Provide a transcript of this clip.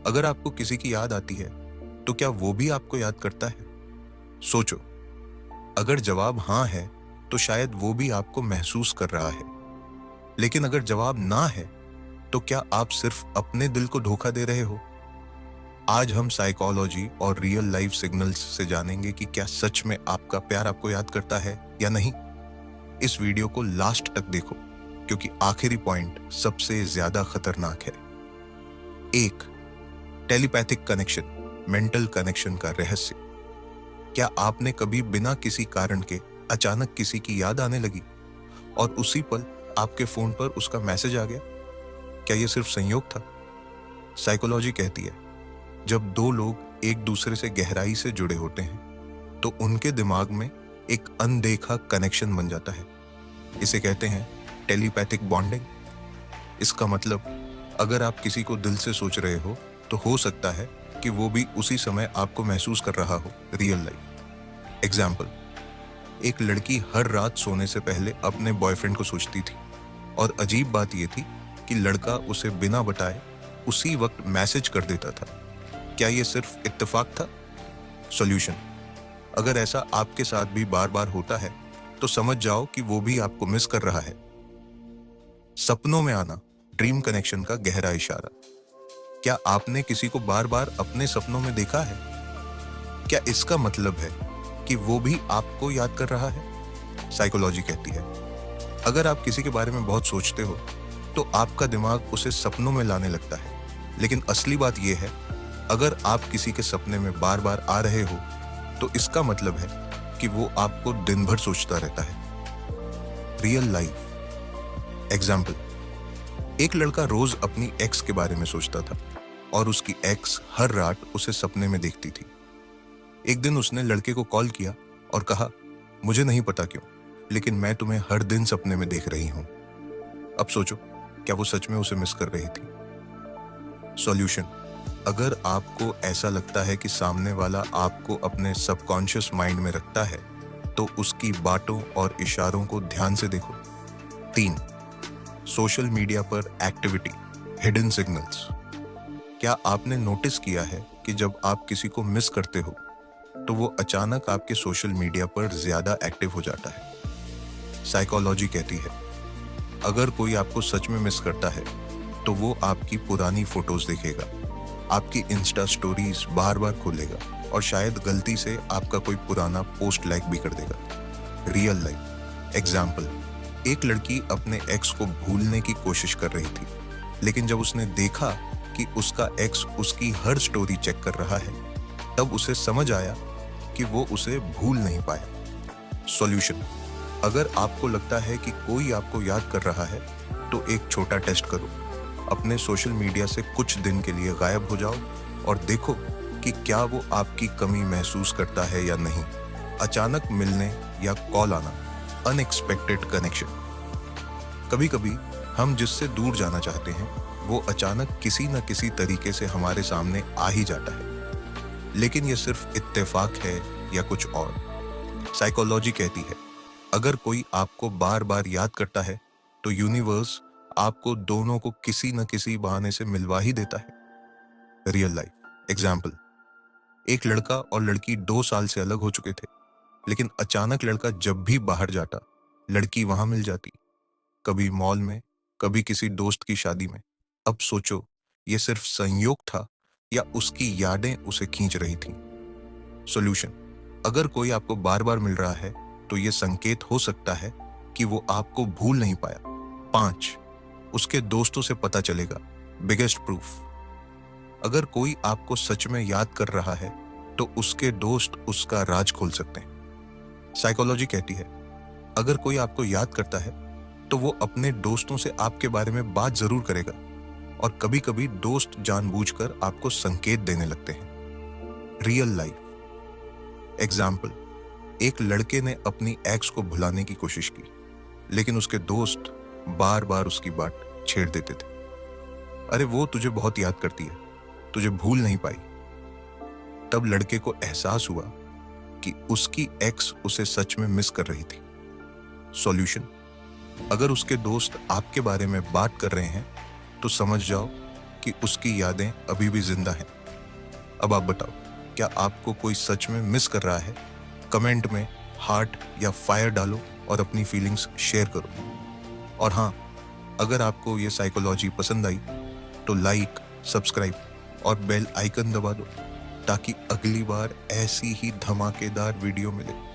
अगर आपको किसी की याद आती है तो क्या वो भी आपको याद करता है? सोचो, अगर जवाब हाँ है तो शायद वो भी आपको महसूस कर रहा है। लेकिन अगर जवाब ना है तो क्या आप सिर्फ अपने दिल को धोखा दे रहे हो? आज हम साइकोलॉजी और रियल लाइफ सिग्नल्स से जानेंगे कि क्या सच में आपका प्यार आपको याद करता है या नहीं। इस वीडियो को लास्ट तक देखो, क्योंकि आखिरी पॉइंट सबसे ज्यादा खतरनाक है। एक, टेलीपैथिक कनेक्शन, मेंटल कनेक्शन का रहस्य। क्या आपने कभी बिना किसी कारण के अचानक किसी की याद आने लगी और उसी पल आपके फोन पर उसका मैसेज आ गया? क्या यह सिर्फ संयोग था? साइकोलॉजी कहती है, जब दो लोग एक दूसरे से गहराई से जुड़े होते हैं तो उनके दिमाग में एक अनदेखा कनेक्शन बन जाता है। इसे कहते हैं टेलीपैथिक बॉन्डिंग। इसका मतलब, अगर आप किसी को दिल से सोच रहे हो तो हो सकता है कि वो भी उसी समय आपको महसूस कर रहा हो। रियल लाइफ एग्जाम्पल, एक लड़की हर रात सोने से पहले अपने बॉयफ्रेंड को सोचती थी और अजीब बात यह थी कि लड़का उसे बिना बताए उसी वक्त मैसेज कर देता था। क्या यह सिर्फ इत्तेफाक था? सॉल्यूशन, अगर ऐसा आपके साथ भी बार बार होता है तो समझ जाओ कि वो भी आपको मिस कर रहा है। सपनों में आना, ड्रीम कनेक्शन का गहरा इशारा। क्या आपने किसी को बार बार अपने सपनों में देखा है? क्या इसका मतलब है कि वो भी आपको याद कर रहा है? साइकोलॉजी कहती है, अगर आप किसी के बारे में बहुत सोचते हो तो आपका दिमाग उसे सपनों में लाने लगता है। लेकिन असली बात यह है, अगर आप किसी के सपने में बार बार आ रहे हो तो इसका मतलब है कि वो आपको दिन भर सोचता रहता है। रियल लाइफ एग्जाम्पल, एक लड़का रोज अपनी एक्स के बारे में सोचता था और उसकी एक्स हर रात उसे सपने में देखती थी। एक दिन उसने लड़के को कॉल किया और कहा, मुझे नहीं पता क्यों, लेकिन मैं तुम्हें हर दिन सपने में देख रही हूं। अब सोचो, क्या वो सच में उसे मिस कर रही थी? सॉल्यूशन, अगर आपको ऐसा लगता है कि सामने वाला आपको अपने सबकॉन्शियस माइंड में रखता है तो उसकी बातों और इशारों को ध्यान से देखो। 3, सोशल मीडिया पर एक्टिविटी, हिडन सिग्नल्स। क्या आपने नोटिस किया है कि जब आप किसी को मिस करते हो तो वो अचानक आपके सोशल मीडिया पर ज्यादा एक्टिव हो जाता है? साइकोलॉजी कहती है, अगर कोई आपको सच में मिस करता है तो वो आपकी पुरानी फोटोज देखेगा, आपकी इंस्टा स्टोरीज बार बार खोलेगा और शायद गलती से आपका कोई पुराना पोस्ट लाइक भी कर देगा। रियल लाइफ एग्जाम्पल, एक लड़की अपने एक्स को भूलने की कोशिश कर रही थी, लेकिन जब उसने देखा कि उसका एक्स उसकी हर स्टोरी चेक कर रहा है, तब उसे समझ आया कि वो उसे भूल नहीं पाया। सॉल्यूशन, अगर आपको लगता है कि कोई आपको याद कर रहा है तो एक छोटा टेस्ट करो। अपने सोशल मीडिया से कुछ दिन के लिए गायब हो जाओ और देखो कि क्या वो आपकी कमी महसूस करता है या नहीं। अचानक मिलने या कॉल आना, अनएक्सपेक्टेड कनेक्शन। कभी कभी हम जिससे दूर जाना चाहते हैं वो अचानक किसी न किसी तरीके से हमारे सामने आ ही जाता है। लेकिन यह सिर्फ इत्तेफाक है या कुछ और? साइकोलॉजी कहती है, अगर कोई आपको बार बार याद करता है तो यूनिवर्स आपको दोनों को किसी न किसी बहाने से मिलवा ही देता है। रियल लाइफ एग्जाम्पल, एक लड़का और लड़की 2 साल से अलग हो चुके थे, लेकिन अचानक लड़का जब भी बाहर जाता लड़की वहां मिल जाती, कभी मॉल में, कभी किसी दोस्त की शादी में। अब सोचो, ये सिर्फ संयोग था या उसकी यादें उसे खींच रही थीं? सॉल्यूशन, अगर कोई आपको बार बार मिल रहा है तो यह संकेत हो सकता है कि वो आपको भूल नहीं पाया। 5, उसके दोस्तों से पता चलेगा, बिगेस्ट प्रूफ। अगर कोई आपको सच में याद कर रहा है तो उसके दोस्त उसका राज खोल सकते हैं। साइकोलॉजी कहती है, अगर कोई आपको याद करता है तो वो अपने दोस्तों से आपके बारे में बात जरूर करेगा और कभी कभी दोस्त जानबूझकर आपको संकेत देने लगते हैं। रियल लाइफ एग्जाम्पल, एक लड़के ने अपनी एक्स को भुलाने की कोशिश की, लेकिन उसके दोस्त बार बार उसकी बात छेड़ देते थे। अरे वो तुझे बहुत याद करती है, तुझे भूल नहीं पाई। तब लड़के को एहसास हुआ कि उसकी एक्स उसे सच में मिस कर रही थी। सॉल्यूशन, अगर उसके दोस्त आपके बारे में बात कर रहे हैं तो समझ जाओ कि उसकी यादें अभी भी जिंदा हैं। अब आप बताओ, क्या आपको कोई सच में मिस कर रहा है? कमेंट में हार्ट या फायर डालो और अपनी फीलिंग्स शेयर करो। और हाँ, अगर आपको ये साइकोलॉजी पसंद आई तो लाइक, सब्सक्राइब और बेल आइकन दबा दो ताकि अगली बार ऐसी ही धमाकेदार वीडियो मिले।